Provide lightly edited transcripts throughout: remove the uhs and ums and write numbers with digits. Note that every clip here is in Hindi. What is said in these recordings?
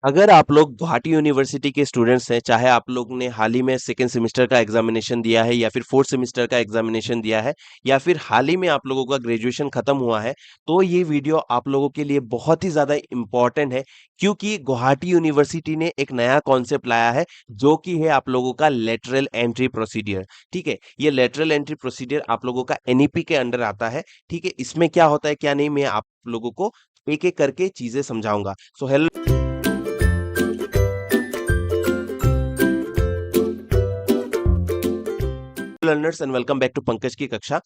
अगर आप लोग गुवाहाटी यूनिवर्सिटी के स्टूडेंट्स हैं, चाहे आप लोग ने हाल ही में सेकेंड सेमेस्टर का एग्जामिनेशन दिया है या फिर फोर्थ सेमेस्टर का एग्जामिनेशन दिया है या फिर हाल ही में आप लोगों का ग्रेजुएशन खत्म हुआ है, तो ये वीडियो आप लोगों के लिए बहुत ही ज़्यादा इम्पोर्टेंट है क्योंकि गुवाहाटी यूनिवर्सिटी ने एक नया कॉन्सेप्ट लाया है जो कि है आप लोगों का लेटरल एंट्री प्रोसीडियर। ठीक है, ये लेटरल एंट्री प्रोसीडियर आप लोगों का एनईपी के अंडर आता है। ठीक है, इसमें क्या होता है क्या नहीं, मैं आप लोगों को एक एक करके चीजें समझाऊंगा। So hello learners and welcome back to Pankaj की कक्षा।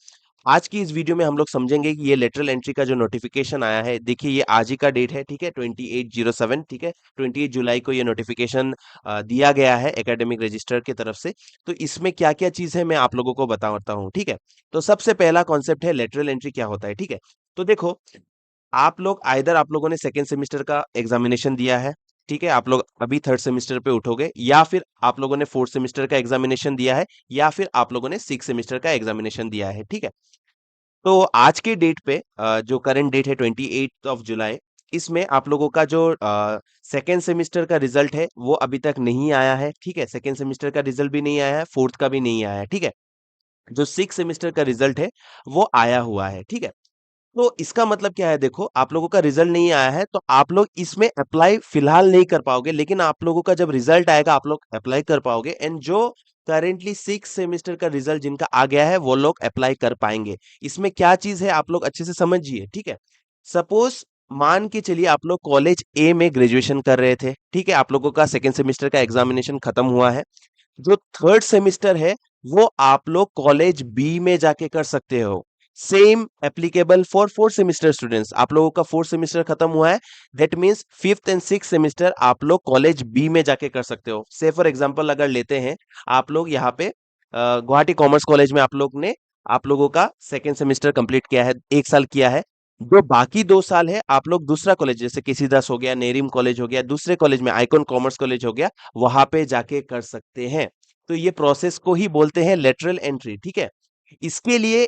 आज की इस वीडियो में हम लोग समझेंगे कि ये लेटरल एंट्री का जो नोटिफिकेशन आया है, देखिए ये आज ही का डेट है। ठीक है, 2807। ठीक है, 28 जुलाई को ये नोटिफिकेशन दिया गया है एकेडमिक रजिस्टर की तरफ से। तो इसमें क्या क्या चीज है मैं आप लोगों को बताता हूँ। ठीक है, तो सबसे पहला कॉन्सेप्ट है लेटरल एंट्री क्या होता है। ठीक है, तो देखो आप लोगों ने सेकेंड सेमेस्टर का एग्जामिनेशन दिया है। ठीक है, आप लोग अभी थर्ड सेमेस्टर पे उठोगे, या फिर आप लोगों ने फोर्थ सेमेस्टर का एग्जामिनेशन दिया है, या फिर आप लोगों ने सिक्स सेमेस्टर का एग्जामिनेशन दिया है। ठीक है, तो आज के डेट पे जो करंट डेट है 28 जुलाई, इसमें आप लोगों का जो सेकेंड सेमेस्टर का रिजल्ट है वो अभी तक नहीं आया है। ठीक है, सेकेंड सेमेस्टर का रिजल्ट भी नहीं आया है, फोर्थ का भी नहीं आया है। ठीक है, जो सिक्स सेमेस्टर का रिजल्ट है वो आया हुआ है। ठीक है, तो इसका मतलब क्या है, देखो आप लोगों का रिजल्ट नहीं आया है तो आप लोग इसमें अप्लाई फिलहाल नहीं कर पाओगे, लेकिन आप लोगों का जब रिजल्ट आएगा आप लोग अप्लाई कर पाओगे। एंड जो करेंटली सिक्स सेमेस्टर का रिजल्ट जिनका आ गया है वो लोग अप्लाई कर पाएंगे। इसमें क्या चीज है आप लोग अच्छे से समझिए। ठीक है, सपोज मान के चलिए आप लोग कॉलेज ए में ग्रेजुएशन कर रहे थे। ठीक है, आप लोगों का सेकेंड सेमेस्टर का एग्जामिनेशन खत्म हुआ है। जो थर्ड सेमेस्टर है वो आप लोग कॉलेज बी में जाके कर सकते हो। Same applicable for fourth semester students. आप लोगों का फोर्थ सेमेस्टर खत्म हुआ है, that means fifth and six semester आप लोग कॉलेज बी में जाके कर सकते हो। से फॉर एग्जांपल अगर लेते हैं, आप लोग यहाँ पे गुवाहाटी कॉमर्स कॉलेज में आप लोगों का सेकेंड सेमेस्टर कंप्लीट किया है, एक साल किया है। जो बाकी दो साल है आप लोग दूसरा कॉलेज जैसे केसीदास हो गया, नेरिम कॉलेज हो गया, दूसरे कॉलेज में आइकॉन कॉमर्स कॉलेज हो गया, वहां पे जाके कर सकते हैं। तो ये प्रोसेस को ही बोलते हैं लेटरल एंट्री। ठीक है, इसके लिए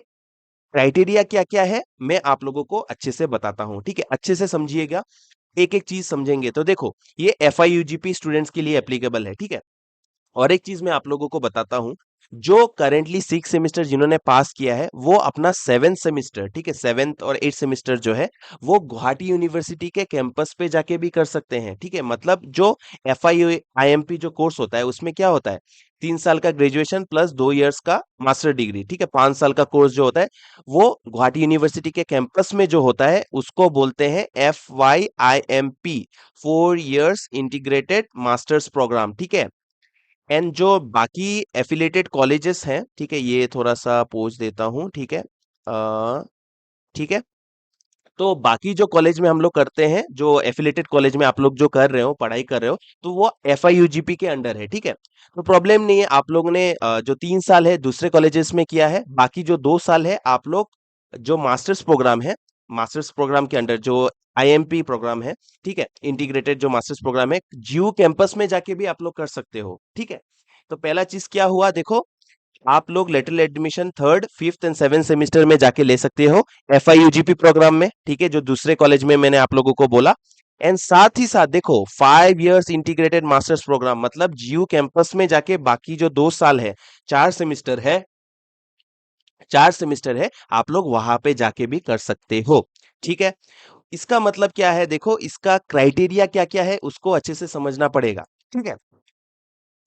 क्राइटेरिया क्या क्या है मैं आप लोगों को अच्छे से बताता हूं। ठीक है, अच्छे से समझिएगा, एक एक चीज समझेंगे। तो देखो, ये एफ स्टूडेंट्स के लिए एप्लीकेबल है। ठीक है, और एक चीज मैं आप लोगों को बताता हूं, जो करेंटली सिक्स सेमेस्टर जिन्होंने पास किया है वो अपना सेवेंथ सेमेस्टर, ठीक है, सेवेंथ और एट सेमेस्टर जो है वो गुवाहाटी यूनिवर्सिटी के कैंपस पे जाके भी कर सकते हैं। ठीक है, मतलब जो FIIMP जो कोर्स होता है उसमें क्या होता है, 3 साल का ग्रेजुएशन प्लस 2 इयर्स का मास्टर डिग्री। ठीक है, 5 साल का कोर्स जो होता है वो गुवाहाटी यूनिवर्सिटी के कैंपस में जो होता है उसको बोलते हैं FYIMP, 4 years integrated masters programme. ठीक है, एंड जो बाकी एफिलेटेड कॉलेजेस हैं, ठीक है, ये थोड़ा सा पोच देता हूँ। ठीक है, ठीक है, तो बाकी जो कॉलेज में हम लोग करते हैं, जो एफिलेटेड कॉलेज में आप लोग जो कर रहे हो, पढ़ाई कर रहे हो, तो वो FIUGP के अंडर है। ठीक है, तो प्रॉब्लम नहीं है। आप लोगों ने जो 3 साल है दूसरे कॉलेजेस में किया है, बाकी जो 2 साल है आप लोग जो मास्टर्स प्रोग्राम है, मास्टर्स प्रोग्राम के अंडर जो IMP प्रोग्राम है, ठीक है, इंटीग्रेटेड जो मास्टर्स प्रोग्राम है, जीयू कैंपस में जाके भी आप लोग कर सकते हो। ठीक है, तो पहला चीज क्या हुआ, देखो आप लोग lateral admission third fifth and seventh semester में जाके ले सकते हो FIUGP प्रोग्राम में। ठीक है, जो दूसरे कॉलेज में मैंने आप लोगों को बोला। एंड साथ ही साथ देखो 5 इयर्स इंटीग्रेटेड मास्टर्स प्रोग्राम, मतलब जीयू कैंपस में जाके बाकी जो 2 साल है, 4 सेमेस्टर है, 4 सेमेस्टर है, आप लोग वहां पे जाके भी कर सकते हो। ठीक है, इसका मतलब क्या है, देखो इसका क्राइटेरिया क्या क्या है उसको अच्छे से समझना पड़ेगा। ठीक है,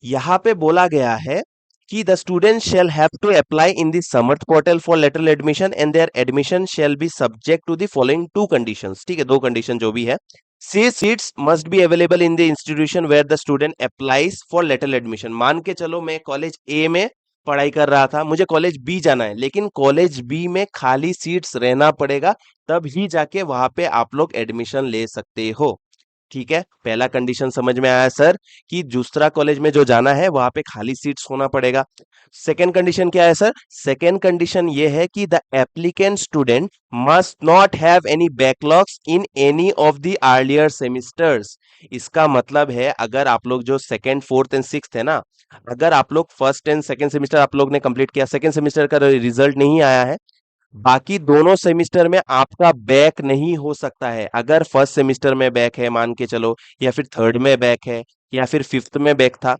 यहाँ पे बोला गया है कि the student shall have to apply in the Samarth portal for lateral admission and their admission shall be subject to the following two conditions. ठीक है, दो कंडीशन जो भी है, seats must be available in the institution where the student applies for lateral admission. मान के चलो मैं कॉलेज ए में पढ़ाई कर रहा था, मुझे कॉलेज बी जाना है, लेकिन कॉलेज बी में खाली सीट्स रहना पड़ेगा, तब ही जाके वहां पे आप लोग एडमिशन ले सकते हो। ठीक है, पहला कंडीशन समझ में आया सर, कि दूसरा कॉलेज में जो जाना है वहां पे खाली सीट्स होना पड़ेगा। सेकेंड कंडीशन क्या है सर, सेकेंड कंडीशन ये है कि the applicant student must not have any backlogs in any of the earlier semesters. इसका मतलब है अगर आप लोग जो सेकेंड फोर्थ एंड सिक्स्थ है ना, अगर आप लोग फर्स्ट एंड सेकेंड सेमेस्टर आप लोग ने कंप्लीट किया, सेकेंड सेमेस्टर का रिजल्ट नहीं आया है, बाकी दोनों सेमिस्टर में आपका बैक नहीं हो सकता है। अगर फर्स्ट सेमिस्टर में बैक है मान के चलो, या फिर थर्ड में बैक है, या फिर फिफ्थ में बैक था,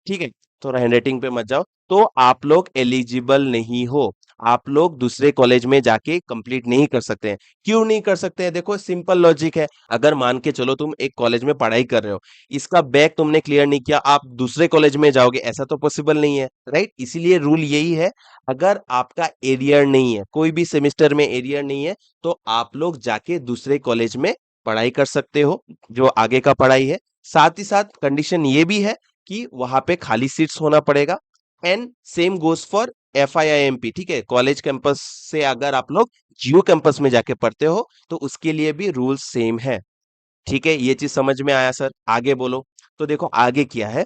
ठीक है, थोड़ा हैंडराइटिंग पे मत जाओ, तो आप लोग एलिजिबल नहीं हो। आप लोग दूसरे कॉलेज में जाके कंप्लीट नहीं कर सकते हैं। क्यों नहीं कर सकते हैं? देखो सिंपल लॉजिक है। अगर मान के चलो तुम एक कॉलेज में पढ़ाई कर रहे हो, इसका बैक तुमने क्लियर नहीं किया, आप दूसरे कॉलेज में जाओगे, ऐसा तो पॉसिबल नहीं है, राइट? इसीलिए रूल यही है, अगर आपका एरियर नहीं है, कोई भी सेमेस्टर में एरियर नहीं है, तो आप लोग जाके दूसरे कॉलेज में पढ़ाई कर सकते हो, जो आगे का पढ़ाई है। साथ ही साथ कंडीशन ये भी है कि वहां पे खाली सीट्स होना पड़ेगा। And same goes for FIIMP, ठीक है, कॉलेज कैंपस से अगर आप लोग जियो कैंपस में जाके पढ़ते हो, तो उसके लिए भी रूल सेम है। ठीक है, ये चीज समझ में आया सर? आगे बोलो। तो देखो आगे क्या है,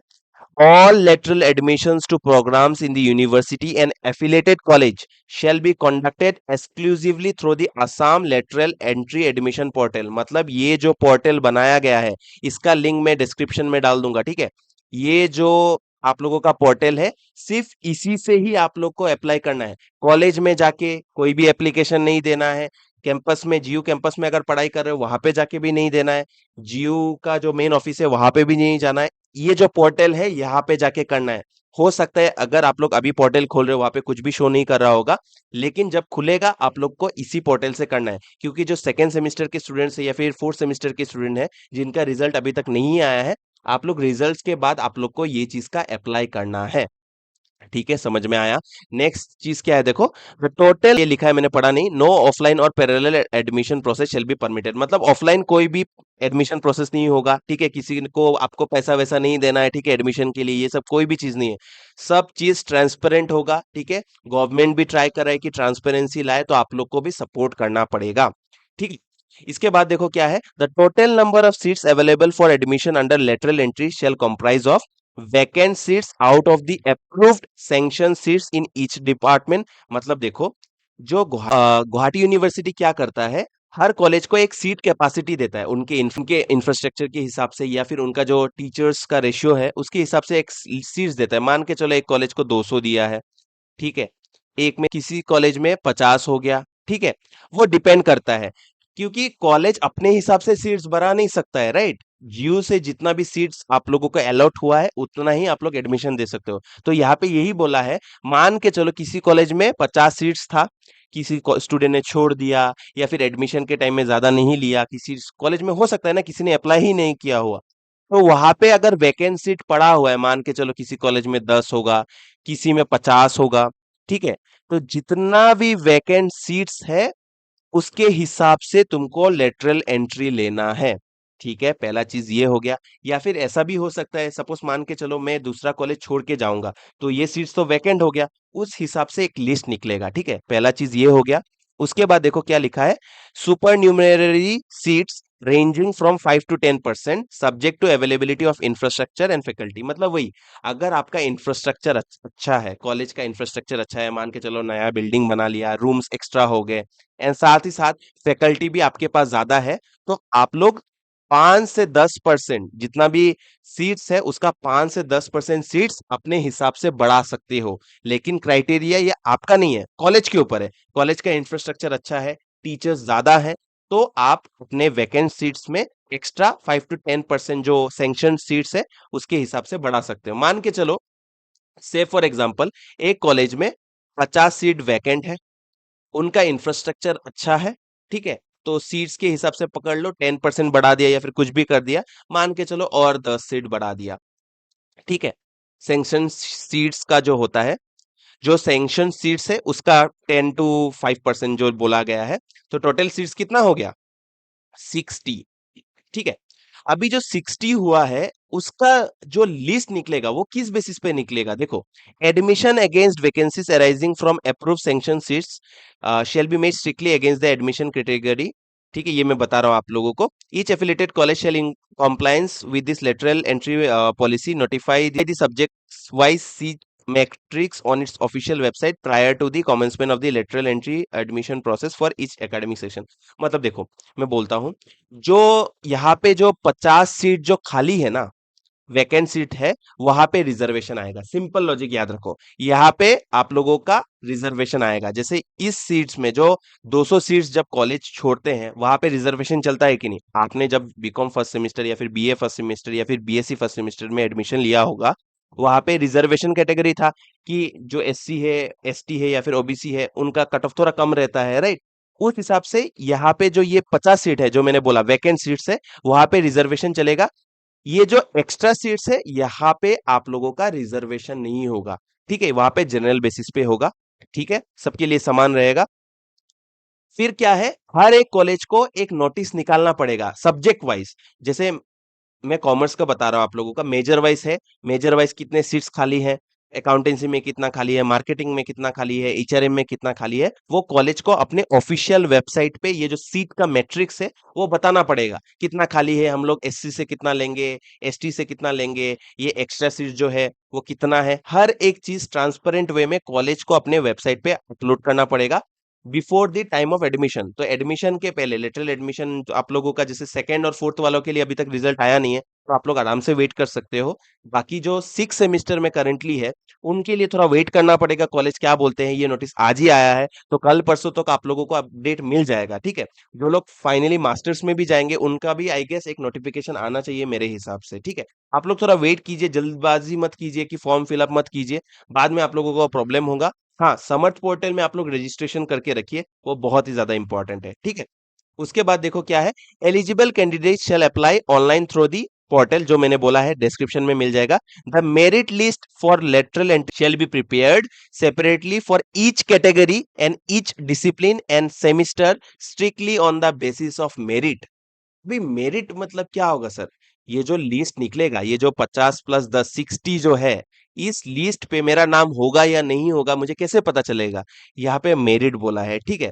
all lateral admissions to programs in the university and affiliated college shall be conducted exclusively through the Assam Lateral Entry Admission Portal। मतलब ये जो पोर्टल बनाया गया है, इसका लिंक मैं डिस्क्रिप्शन में डाल दूंगा, ठीक है? ये जो आप लोगों का पोर्टल है, सिर्फ इसी से ही आप लोग को अप्लाई करना है। कॉलेज में जाके कोई भी एप्लीकेशन नहीं देना है। कैंपस में, जीयू कैंपस में अगर पढ़ाई कर रहे हो, वहां पे जाके भी नहीं देना है। जीयू का जो मेन ऑफिस है वहां पे भी नहीं जाना है। ये जो पोर्टल है यहाँ पे जाके करना है। हो सकता है अगर आप लोग अभी पोर्टल खोल रहे हो वहां पे कुछ भी शो नहीं कर रहा होगा, लेकिन जब खुलेगा आप लोग को इसी पोर्टल से करना है। क्योंकि जो सेकंड सेमेस्टर के स्टूडेंट्स है या फिर फोर्थ सेमेस्टर के स्टूडेंट है, जिनका रिजल्ट अभी तक नहीं आया है, आप लोग रिजल्ट्स के बाद आप लोग को ये चीज का अप्लाई करना है। ठीक है, समझ में आया? नेक्स्ट चीज क्या है देखो, द टोटल, ये लिखा है मैंने पढ़ा नहीं, नो ऑफलाइन और parallel admission process shall be permitted. मतलब ऑफलाइन कोई भी एडमिशन प्रोसेस नहीं होगा, ठीक है, किसी को आपको पैसा वैसा नहीं देना है, ठीक है, एडमिशन के लिए, ये सब कोई भी चीज नहीं है। सब चीज ट्रांसपेरेंट होगा, ठीक है। गवर्नमेंट भी ट्राई कर रहा है कि ट्रांसपेरेंसी लाए, तो आप लोग को भी सपोर्ट करना पड़ेगा, ठीक है। इसके बाद देखो क्या है, the total number of seats available for admission under lateral entry shall comprise of vacant seats out of the approved sanction seats in each department. मतलब देखो, जो गुवाहाटी यूनिवर्सिटी क्या करता है, हर कॉलेज को एक सीट कैपेसिटी देता है, उनके इंफ्रास्ट्रक्चर के हिसाब से, या फिर उनका जो टीचर्स का रेशियो है उसके हिसाब से एक सीट्स देता है। मान के चलो एक कॉलेज को 200 दिया है, ठीक है, एक में किसी कॉलेज में 50 हो गया, ठीक है। वो डिपेंड करता है, क्योंकि कॉलेज अपने हिसाब से सीट्स बढ़ा नहीं सकता है, राइट? जीयू से जितना भी सीट्स आप लोगों को अलॉट हुआ है उतना ही आप लोग एडमिशन दे सकते हो। तो यहाँ पे यही बोला है, मान के चलो किसी कॉलेज में 50 सीट्स था, किसी स्टूडेंट ने छोड़ दिया, या फिर एडमिशन के टाइम में ज्यादा नहीं लिया, किसी कॉलेज में हो सकता है ना किसी ने अप्लाई ही नहीं किया हुआ, तो वहां पे अगर वैकेंट सीट पड़ा हुआ है, मान के चलो किसी कॉलेज में 10 होगा, किसी में 50 होगा, ठीक है, तो जितना भी वैकेंट सीट्स है उसके हिसाब से तुमको लेटरल एंट्री लेना है। ठीक है, पहला चीज ये हो गया। या फिर ऐसा भी हो सकता है, सपोज मान के चलो मैं दूसरा कॉलेज छोड़ के जाऊंगा, तो ये सीट्स तो वैकेंट हो गया, उस हिसाब से एक लिस्ट निकलेगा, ठीक है, पहला चीज ये हो गया। उसके बाद देखो क्या लिखा है, supernumerary seats ranging from 5 to 10% subject to availability of infrastructure and faculty. मतलब वही, अगर आपका इंफ्रास्ट्रक्चर अच्छा है, कॉलेज का इंफ्रास्ट्रक्चर अच्छा है, मान के चलो नया बिल्डिंग बना लिया, रूम्स एक्स्ट्रा हो गए, एंड साथ ही साथ फैकल्टी भी आपके पास ज्यादा है, तो आप लोग 5 से 10% जितना भी सीट्स है उसका 5 से 10% सीट्स अपने हिसाब से बढ़ा सकते हो। लेकिन क्राइटेरिया ये आपका नहीं है, कॉलेज के ऊपर है। कॉलेज का इंफ्रास्ट्रक्चर अच्छा है, टीचर्स ज्यादा है, तो आप अपने वैकेंट सीट्स में एक्स्ट्रा 5 to 10% जो सैंक्शन सीट्स है उसके हिसाब से बढ़ा सकते हो। मान के चलो, से फॉर एग्जाम्पल, एक कॉलेज में 50 सीट वैकेंट है, उनका इंफ्रास्ट्रक्चर अच्छा है, ठीक है, तो सीट्स के हिसाब से पकड़ लो, 10% बढ़ा दिया या फिर कुछ भी कर दिया, मान के चलो और 10 सीट बढ़ा दिया, ठीक है। सैंक्शन सीट्स का जो होता है, जो सैंक्शन सीट्स है उसका 10 to 5% जो बोला गया है, तो टोटल सीट्स कितना हो गया, 60, ठीक है। अभी जो 60 हुआ है उसका जो लिस्ट निकलेगा वो किस बेसिस पे निकलेगा, देखो, admission against vacancies arising from approve sanction seats shall be made strictly against the admission category. ठीक है, ये मैं बता रहा हूं आप लोगों को। Each affiliated college shall in compliance with this lateral entry policy notify the subject wise seat metrics on its official website prior to the commencement of the lateral entry admission process for each academic session। मतलब देखो, मैं बोलता हूं, जो यहाँ पे जो 50 सीट जो खाली है ना, वैकेंट सीट है वहां पे रिजर्वेशन आएगा। सिंपल लॉजिक याद रखो, यहाँ पे आप लोगों का रिजर्वेशन आएगा। जैसे इस सीट्स में जो 200 सीट्स जब कॉलेज छोड़ते हैं वहां पे रिजर्वेशन चलता है कि नहीं? आपने जब बीकॉम फर्स्ट सेमेस्टर या फिर बीए फर्स्ट सेमेस्टर या फिर बीएससी फर्स्ट सेमेस्टर में एडमिशन लिया होगा, वहां पे रिजर्वेशन कैटेगरी था कि जो एससी है, एसटी है या फिर ओबीसी है, उनका कट ऑफ थोड़ा कम रहता है, राइट? उस हिसाब से यहाँ पे जो ये 50 सीट है जो मैंने बोला वैकेंट सीट्स है, वहां पे रिजर्वेशन चलेगा। ये जो एक्स्ट्रा सीट्स है यहाँ पे आप लोगों का रिजर्वेशन नहीं होगा, ठीक है? वहां पे जनरल बेसिस पे होगा, ठीक है? सबके लिए समान रहेगा। फिर क्या है, हर एक कॉलेज को एक नोटिस निकालना पड़ेगा सब्जेक्ट वाइज। जैसे मैं कॉमर्स का बता रहा हूँ आप लोगों का, मेजर वाइज है, मेजर वाइज कितने सीट्स खाली है, अकाउंटेंसी में कितना खाली है, मार्केटिंग में कितना खाली है, एचआरएम में कितना खाली है, वो कॉलेज को अपने ऑफिशियल वेबसाइट पे ये जो सीट का मैट्रिक्स है वो बताना पड़ेगा कितना खाली है, हम लोग एससी से कितना लेंगे, एसटी से कितना लेंगे, ये एक्स्ट्रा सीट जो है वो कितना है। हर एक चीज ट्रांसपेरेंट वे में कॉलेज को अपने वेबसाइट पे अपलोड करना पड़ेगा before the time of admission. तो एडमिशन के पहले लेटरल एडमिशन आप लोगों का जैसे सेकंड और फोर्थ वालों के लिए अभी तक रिजल्ट आया नहीं है, तो आप लोग आराम से वेट कर सकते हो। बाकी जो सिक्स सेमिस्टर में करंटली है उनके लिए थोड़ा वेट करना पड़ेगा, कॉलेज क्या बोलते हैं। ये नोटिस आज ही आया है तो कल परसों तक आप लोगों को अपडेट मिल जाएगा, ठीक है? जो लोग फाइनली मास्टर्स में भी जाएंगे उनका भी आई गेस एक नोटिफिकेशन आना चाहिए मेरे हिसाब से, ठीक है? आप लोग थोड़ा वेट कीजिए, जल्दबाजी मत कीजिए कि फॉर्म फिलअप मत कीजिए, बाद में आप लोगों को प्रॉब्लम होगा। हाँ, समर्थ पोर्टल में आप लोग रजिस्ट्रेशन करके रखिए, वो बहुत ही ज्यादा इंपॉर्टेंट है, ठीक है? उसके बाद देखो क्या है, eligible candidate shall apply online through the portal, जो मैंने बोला है डिस्क्रिप्शन में मिल जाएगा। The merit list for lateral entry shall be prepared separately for each category and each discipline and semester strictly on the basis of merit. भाई मेरिट मतलब क्या होगा सर? ये जो लिस्ट निकलेगा, ये जो 50 + 10 60 जो है, इस लिस्ट पे मेरा नाम होगा या नहीं होगा मुझे कैसे पता चलेगा? यहाँ पे मेरिट बोला है, ठीक है?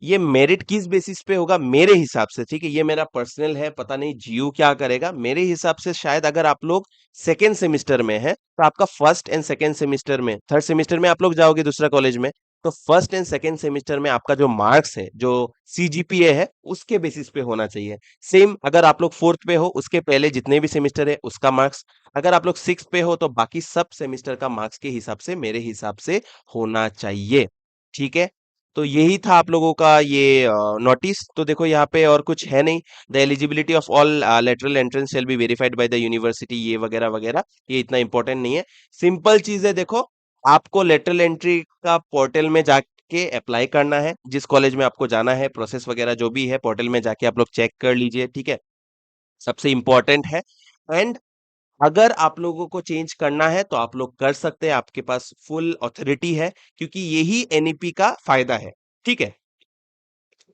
ये मेरिट किस बेसिस पे होगा मेरे हिसाब से, ठीक है? ये मेरा पर्सनल है, पता नहीं जीयू क्या करेगा। मेरे हिसाब से शायद अगर आप लोग सेकेंड सेमिस्टर में है तो आपका फर्स्ट एंड सेकेंड सेमिस्टर में, थर्ड सेमिस्टर में आप लोग जाओगे दूसरा कॉलेज में, तो फर्स्ट एंड सेकेंड सेमिस्टर में आपका जो मार्क्स है, जो सीजीपीए है, उसके बेसिस पे होना चाहिए। सेम अगर आप लोग फोर्थ पे हो उसके पहले जितने भी सेमिस्टर है उसका मार्क्स, अगर आप लोग सिक्स पे हो तो बाकी सब सेमिस्टर का मार्क्स के हिसाब से मेरे हिसाब से होना चाहिए, ठीक है? तो यही था आप लोगों का ये नोटिस। तो देखो यहाँ पे और कुछ है नहीं। The eligibility of all lateral entrance shall be verified by the university, ये वगैरह वगैरह, ये इतना इंपॉर्टेंट नहीं है। सिंपल चीज है, देखो आपको लेटरल एंट्री का पोर्टल में जाके अप्लाई करना है, जिस कॉलेज में आपको जाना है, प्रोसेस वगैरह जो भी है पोर्टल में जाके आप लोग चेक कर लीजिए, ठीक है? सबसे इंपॉर्टेंट है। एंड अगर आप लोगों को चेंज करना है तो आप लोग कर सकते हैं, आपके पास फुल ऑथोरिटी है, क्योंकि यही एनईपी का फायदा है, ठीक है?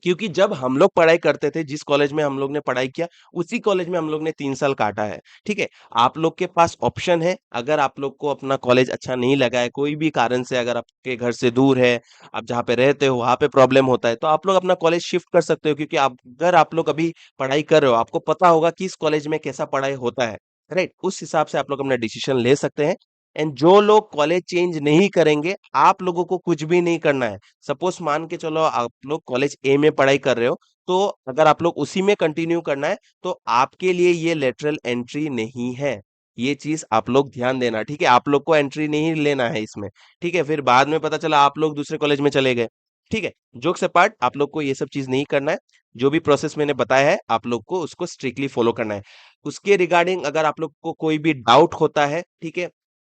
क्योंकि जब हम लोग पढ़ाई करते थे, जिस कॉलेज में हम लोग ने पढ़ाई किया उसी कॉलेज में हम लोग ने 3 साल काटा है, ठीक है? आप लोग के पास ऑप्शन है, अगर आप लोग को अपना कॉलेज अच्छा नहीं लगा है कोई भी कारण से, अगर आपके घर से दूर है, आप जहाँ पे रहते हो वहां पे प्रॉब्लम होता है, तो आप लोग अपना कॉलेज शिफ्ट कर सकते हो। क्योंकि आप अगर आप लोग अभी पढ़ाई कर रहे हो, आपको पता होगा कि इस कॉलेज में कैसा पढ़ाई होता है, राइट? उस हिसाब से आप लोग अपना डिसीजन ले सकते हैं। एंड जो लोग कॉलेज चेंज नहीं करेंगे, आप लोगों को कुछ भी नहीं करना है। सपोज मान के चलो आप लोग कॉलेज ए में पढ़ाई कर रहे हो, तो अगर आप लोग उसी में कंटिन्यू करना है तो आपके लिए ये लेटरल एंट्री नहीं है। ये चीज आप लोग ध्यान देना, ठीक है? आप लोग को एंट्री नहीं लेना है इसमें, ठीक है? फिर बाद में पता चला आप लोग दूसरे कॉलेज में चले गए, ठीक है? जोक्स अपार्ट, आप लोग को ये सब चीज नहीं करना है। जो भी प्रोसेस मैंने बताया है आप लोग को उसको स्ट्रिक्टली फॉलो करना है। उसके रिगार्डिंग अगर आप लोग को कोई भी डाउट होता है, ठीक है,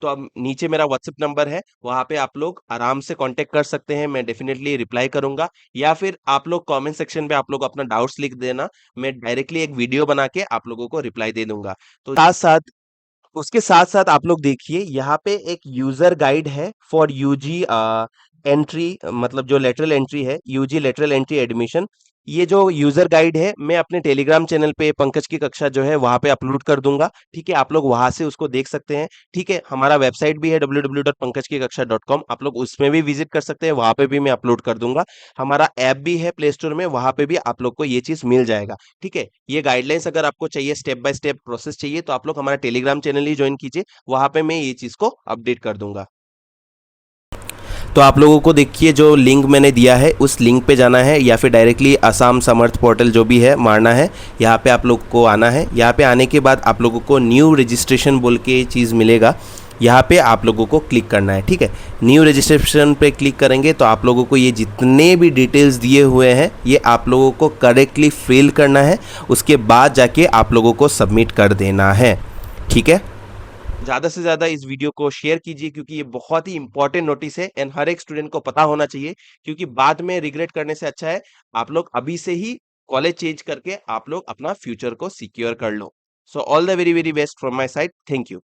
तो अब नीचे मेरा व्हाट्सएप नंबर है, वहां पे आप लोग आराम से कांटेक्ट कर सकते हैं, मैं डेफिनेटली रिप्लाई करूंगा। या फिर आप लोग कमेंट सेक्शन पे आप लोग अपना डाउट्स लिख देना, मैं डायरेक्टली एक वीडियो बना के आप लोगों को रिप्लाई दे दूंगा। तो साथ साथ उसके साथ साथ आप लोग देखिए यहाँ पे एक यूजर गाइड है फॉर यूजी एंट्री, मतलब जो लेटरल एंट्री है, यूजी लेटरल एंट्री एडमिशन। ये जो यूजर गाइड है मैं अपने टेलीग्राम चैनल पे पंकज की कक्षा जो है वहां पे अपलोड कर दूंगा, ठीक है? आप लोग वहां से उसको देख सकते हैं, ठीक है? हमारा वेबसाइट भी है www.pankajkikaksha.com, आप लोग उसमें भी विजिट कर सकते हैं, वहां पे भी मैं अपलोड कर दूंगा। हमारा ऐप भी है प्ले स्टोर में, वहां पे भी आप लोग को ये चीज मिल जाएगा, ठीक है? ये गाइडलाइंस अगर आपको चाहिए, स्टेप बाय स्टेप प्रोसेस चाहिए, तो आप लोग हमारा टेलीग्राम चैनल ही ज्वाइन कीजिए, वहां पे मैं ये चीज को अपडेट कर दूंगा। तो आप लोगों को देखिए जो लिंक मैंने दिया है उस लिंक पे जाना है या फिर डायरेक्टली असम समर्थ पोर्टल जो भी है मारना है। यहाँ पे आप लोग को आना है। यहाँ पे आने के बाद आप लोगों को न्यू रजिस्ट्रेशन बोल के चीज़ मिलेगा, यहाँ पे आप लोगों को क्लिक करना है। ठीक है, न्यू रजिस्ट्रेशन पे क्लिक करेंगे तो आप लोगों को ये जितने भी डिटेल्स दिए हुए हैं ये आप लोगों को करेक्टली फिल करना है, उसके बाद जाके आप लोगों को सबमिट कर देना है। ठीक है, ज़्यादा से ज़्यादा इस वीडियो को शेयर कीजिए क्योंकि ये बहुत ही इंपॉर्टेंट नोटिस है एंड हर एक स्टूडेंट को पता होना चाहिए, क्योंकि बाद में रिग्रेट करने से अच्छा है आप लोग अभी से ही कॉलेज चेंज करके आप लोग अपना फ्यूचर को सिक्योर कर लो। So all the very very best from my side. Thank you.